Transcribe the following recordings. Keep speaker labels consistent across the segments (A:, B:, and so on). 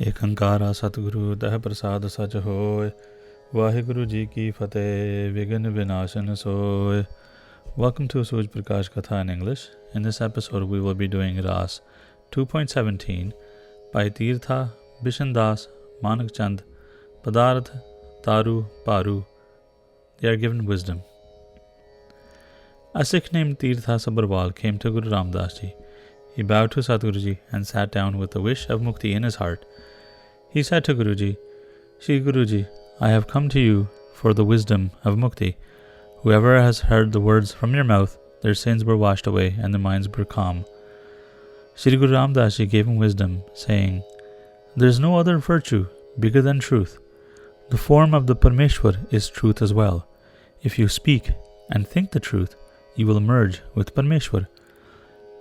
A: ਏਕੰਕਾਰਾ ਸਤਿਗੁਰੂ ਦਹ ਪ੍ਰਸਾਦ ਸਚ ਹੋਇ। Waheguru ji ki fateh, vign vinashan soy. Welcome to Suj Prakash Katha in English. In this episode, we will be doing Raas 2.17 by Teeratha, Bishandas, Manak Chand, Padartha, Taru, Bharu. They are given wisdom. A Sikh named Teeratha Sabharwal came to Guru Ramdas ji. He bowed to Satguru and sat down with the wish of mukti in his heart. He said to Guruji, Shri Guruji, I have come to you for the wisdom of mukti. Whoever has heard the words from your mouth, their sins were washed away and their minds were calm. Shri Guru Ramdas ji gave him wisdom, saying, There is no other virtue bigger than truth. The form of the Parmeshwar is truth as well. If you speak and think the truth, you will merge with Parmeshwar.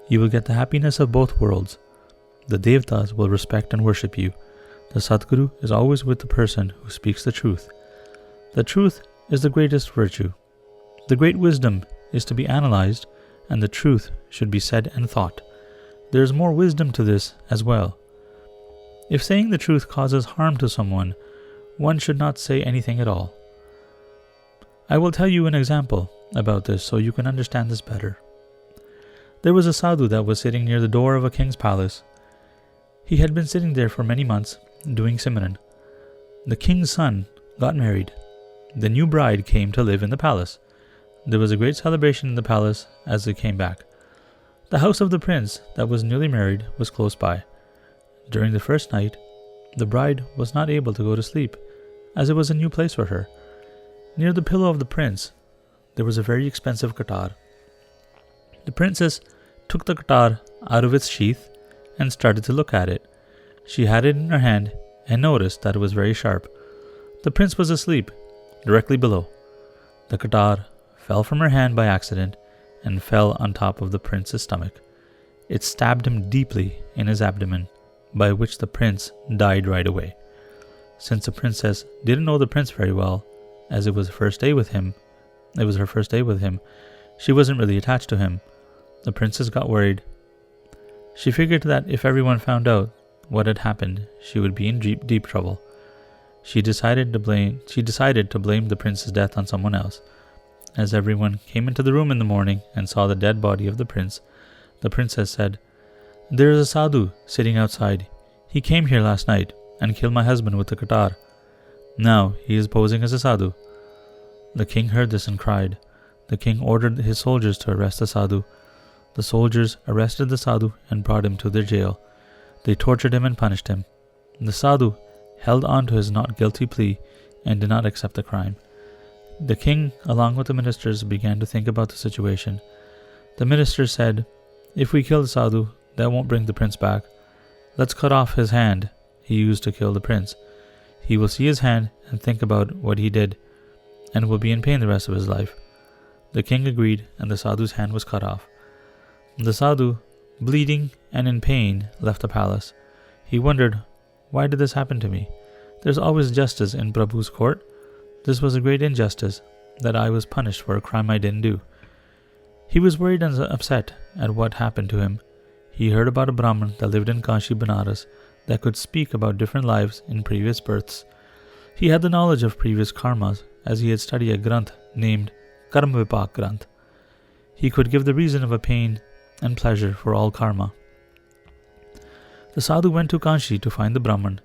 A: You will get the happiness of both worlds. The Devatas will respect and worship you. The Satguru is always with the person who speaks the truth. The truth is the greatest virtue. The great wisdom is to be analyzed, and the truth should be said and thought. There is more wisdom to this as well. If saying the truth causes harm to someone, one should not say anything at all. I will tell you an example about this so you can understand this better. There was a sadhu that was sitting near the door of a king's palace. He had been sitting there for many months, doing Simran. The king's son got married. The new bride came to live in the palace. There was a great celebration in the palace as they came back. The house of the prince that was newly married was close by. During the first night, the bride was not able to go to sleep, as it was a new place for her. Near the pillow of the prince, there was a very expensive katar. The princess took the katar out of its sheath and started to look at it. She had it in her hand and noticed that it was very sharp. The prince was asleep, directly below. The katar fell from her hand by accident and fell on top of the prince's stomach. It stabbed him deeply in his abdomen, by which the prince died right away. Since the princess didn't know the prince very well, as it was her first day with him, she wasn't really attached to him. The princess got worried. She figured that if everyone found out what had happened, she would be in deep trouble. She decided to blame the prince's death on someone else. As everyone came into the room in the morning and saw the dead body of the prince, the princess said, There is a sadhu sitting outside. He came here last night and killed my husband with the katar. Now he is posing as a sadhu. The king heard this and cried. The king ordered his soldiers to arrest the sadhu. The soldiers arrested the sadhu and brought him to their jail. They tortured him and punished him. The sadhu held on to his not guilty plea and did not accept the crime. The king, along with the ministers, began to think about the situation. The ministers said, If we kill the sadhu, that won't bring the prince back. Let's cut off his hand he used to kill the prince. He will see his hand and think about what he did, and will be in pain the rest of his life. The king agreed, and the sadhu's hand was cut off. The sadhu, bleeding and in pain, left the palace. He wondered, Why did this happen to me? There's always justice in Prabhu's court. This was a great injustice, that I was punished for a crime I didn't do. He was worried and upset at what happened to him. He heard about a Brahmin that lived in Kashi, Banaras, that could speak about different lives in previous births. He had the knowledge of previous karmas, as he had studied a granth named Karma Vipak Granth. He could give the reason of a pain and pleasure for all karma. The sadhu went to Kanshi to find the Brahman.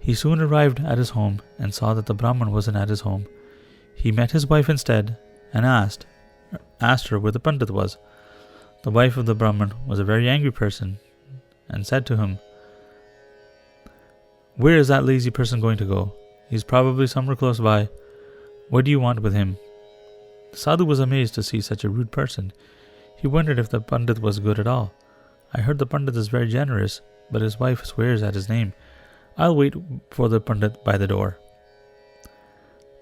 A: He soon arrived at his home and saw that the Brahman wasn't at his home. He met his wife instead and asked her where the Pandit was. The wife of the Brahman was a very angry person and said to him, Where is that lazy person going to go? He's probably somewhere close by. What do you want with him? The sadhu was amazed to see such a rude person. He wondered if the Pandit was good at all. I heard the Pandit is very generous, but his wife swears at his name. I'll wait for the Pandit by the door.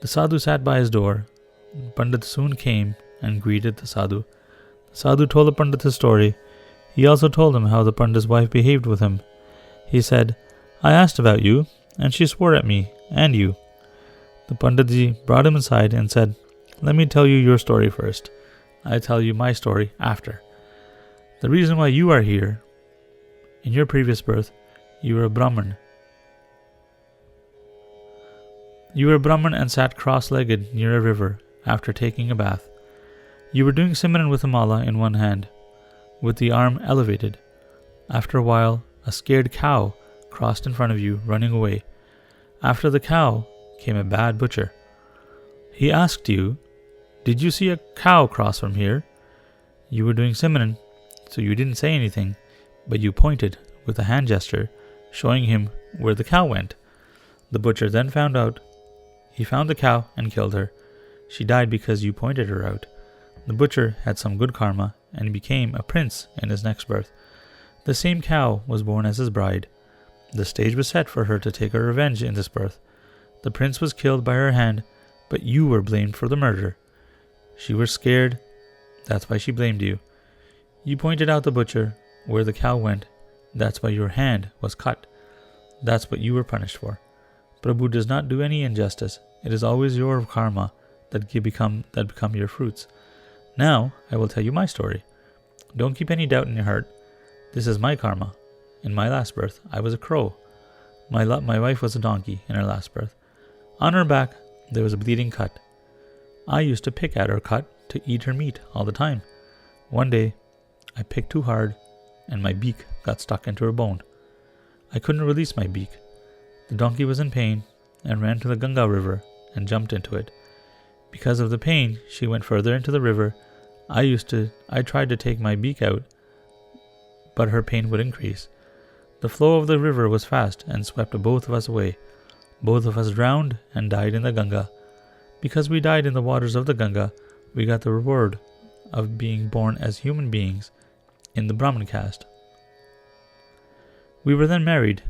A: The sadhu sat by his door. The Pandit soon came and greeted the sadhu. The sadhu told the Pandit his story. He also told him how the Pandit's wife behaved with him. He said, I asked about you, and she swore at me and you. The Panditji brought him inside and said, Let me tell you your story first. I tell you my story after. The reason why you are here, in your previous birth, you were a Brahmin. You were a Brahmin and sat cross-legged near a river after taking a bath. You were doing Simran with a mala in one hand, with the arm elevated. After a while, a scared cow crossed in front of you, running away. After the cow came a bad butcher. He asked you, "Did you see a cow cross from here?" You were doing Simran, so you didn't say anything, but you pointed with a hand gesture, showing him where the cow went. The butcher then found out. He found the cow and killed her. She died because you pointed her out. The butcher had some good karma and became a prince in his next birth. The same cow was born as his bride. The stage was set for her to take her revenge in this birth. The prince was killed by her hand, but you were blamed for the murder. She was scared. That's why she blamed you. You pointed out the butcher where the cow went. That's why your hand was cut. That's what you were punished for. Prabhu does not do any injustice. It is always your karma that become your fruits. Now, I will tell you my story. Don't keep any doubt in your heart. This is my karma. In my last birth, I was a crow. My wife was a donkey in her last birth. On her back, there was a bleeding cut. I used to pick at her cut to eat her meat all the time. One day, I picked too hard, and my beak got stuck into her bone. I couldn't release my beak. The donkey was in pain and ran to the Ganga river and jumped into it. Because of the pain, she went further into the river. I tried to take my beak out, but her pain would increase. The flow of the river was fast and swept both of us away. Both of us drowned and died in the Ganga. Because we died in the waters of the Ganga, we got the reward of being born as human beings in the Brahmin caste. We were then married.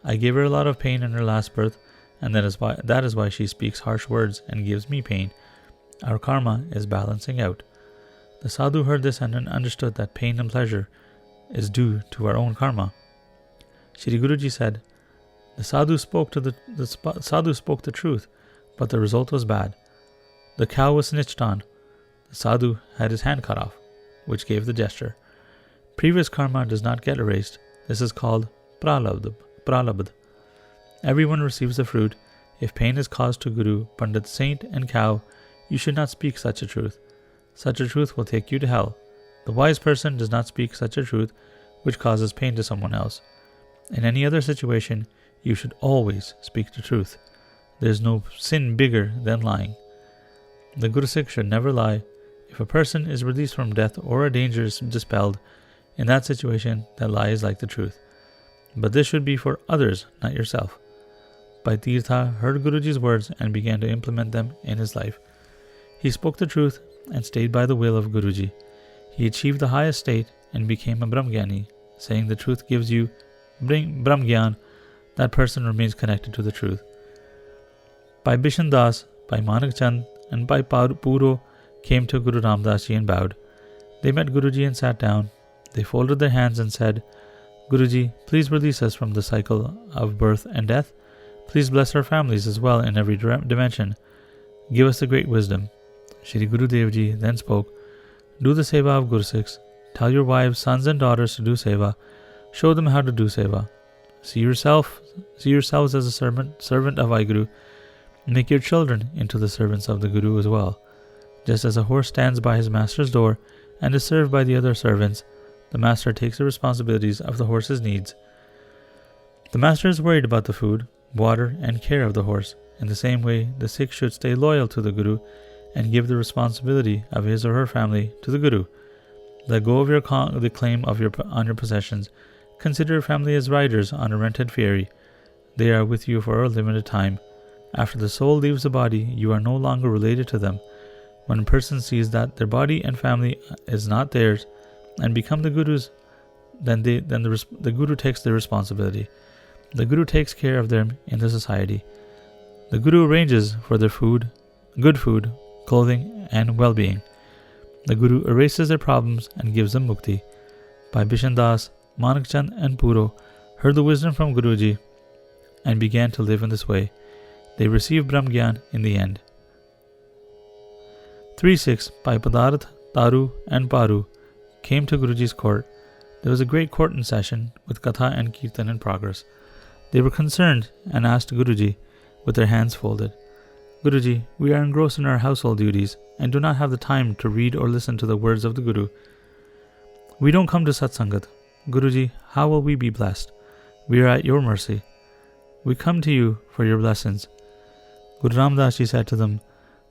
A: I gave her a lot of pain in her last birth, and that is why she speaks harsh words and gives me pain. Our karma is balancing out. The sadhu heard this and understood that pain and pleasure is due to our own karma. Shri Guruji said, the sadhu spoke the truth, but the result was bad. The cow was snitched on. The sadhu had his hand cut off, which gave the gesture. Previous karma does not get erased. This is called pralabdha. Everyone receives the fruit. If pain is caused to Guru, Pandit, Saint and cow, you should not speak such a truth. Such a truth will take you to hell. The wise person does not speak such a truth which causes pain to someone else. In any other situation, you should always speak the truth. There is no sin bigger than lying. The Guru Sikh should never lie. If a person is released from death or a danger is dispelled, in that situation, that lie is like the truth. But this should be for others, not yourself. Bhai Teeratha heard Guruji's words and began to implement them in his life. He spoke the truth and stayed by the will of Guruji. He achieved the highest state and became a Brahmgyani, saying the truth gives you Brahmgyan. That person remains connected to the truth. Bhai Bishandas, Bhai Manak and Bhai Puro came to Guru Ramdas Ji and bowed. They met Guruji and sat down. They folded their hands and said, Guruji, please release us from the cycle of birth and death. Please bless our families as well in every dimension. Give us the great wisdom. Shri Guru Dev Ji then spoke, do the Seva of Guru Sikhs. Tell your wives, sons and daughters to do Seva. Show them how to do Seva. See yourselves as a servant of Waheguru. Make your children into the servants of the Guru as well. Just as a horse stands by his master's door and is served by the other servants, the master takes the responsibilities of the horse's needs. The master is worried about the food, water, and care of the horse. In the same way, the Sikh should stay loyal to the Guru and give the responsibility of his or her family to the Guru. Let go of the claim on your possessions. Consider your family as riders on a rented ferry. They are with you for a limited time. After the soul leaves the body, you are no longer related to them. When a person sees that their body and family is not theirs and become the Guru's, then the Guru takes their responsibility. The Guru takes care of them in the society. The Guru arranges for their food, good food, clothing, and well-being. The Guru erases their problems and gives them mukti. Bhai Bishandas, Manak and Puro heard the wisdom from Guruji and began to live in this way. They received Brahmgyan in the end. 3 Sikhs, Bhai Padartha, Taru and Bharu, came to Guruji's court. There was a great court in session with Katha and Kirtan in progress. They were concerned and asked Guruji with their hands folded, Guruji, we are engrossed in our household duties and do not have the time to read or listen to the words of the Guru. We don't come to Satsangat. Guruji, how will we be blessed? We are at your mercy. We come to you for your blessings. Guru Ram Das Ji said to them,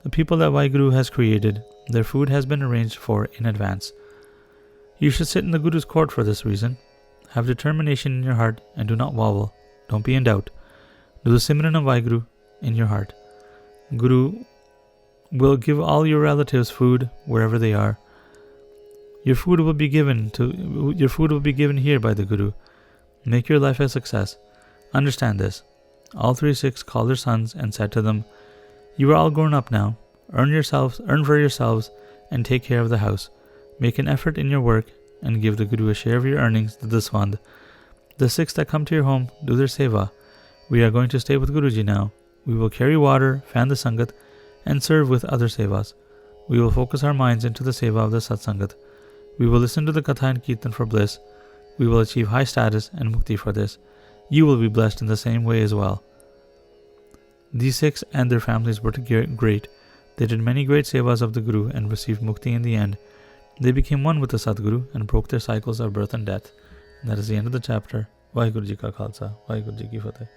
A: the people that Waheguru has created, their food has been arranged for in advance. You should sit in the Guru's court for this reason. Have determination in your heart and do not wobble. Don't be in doubt. Do the Simran of Waheguru in your heart. Guru will give all your relatives food wherever they are. Your food will be given here by the Guru. Make your life a success. Understand this. All three Sikhs called their sons and said to them, you are all grown up now. Earn for yourselves and take care of the house. Make an effort in your work and give the Guru a share of your earnings to the Swand. The Sikhs that come to your home do their Seva. We are going to stay with Guruji now. We will carry water, fan the Sangat, and serve with other Sevas. We will focus our minds into the Seva of the Satsangat. We will listen to the Katha and Kirtan for bliss. We will achieve high status and Mukti for this. You will be blessed in the same way as well. These Sikhs and their families were great. They did many great Sevas of the Guru and received Mukti in the end. They became one with the Sadguru and broke their cycles of birth and death. And that is the end of the chapter. Waheguru Ji Ka Khalsa, Waheguru Ji Ki Fateh.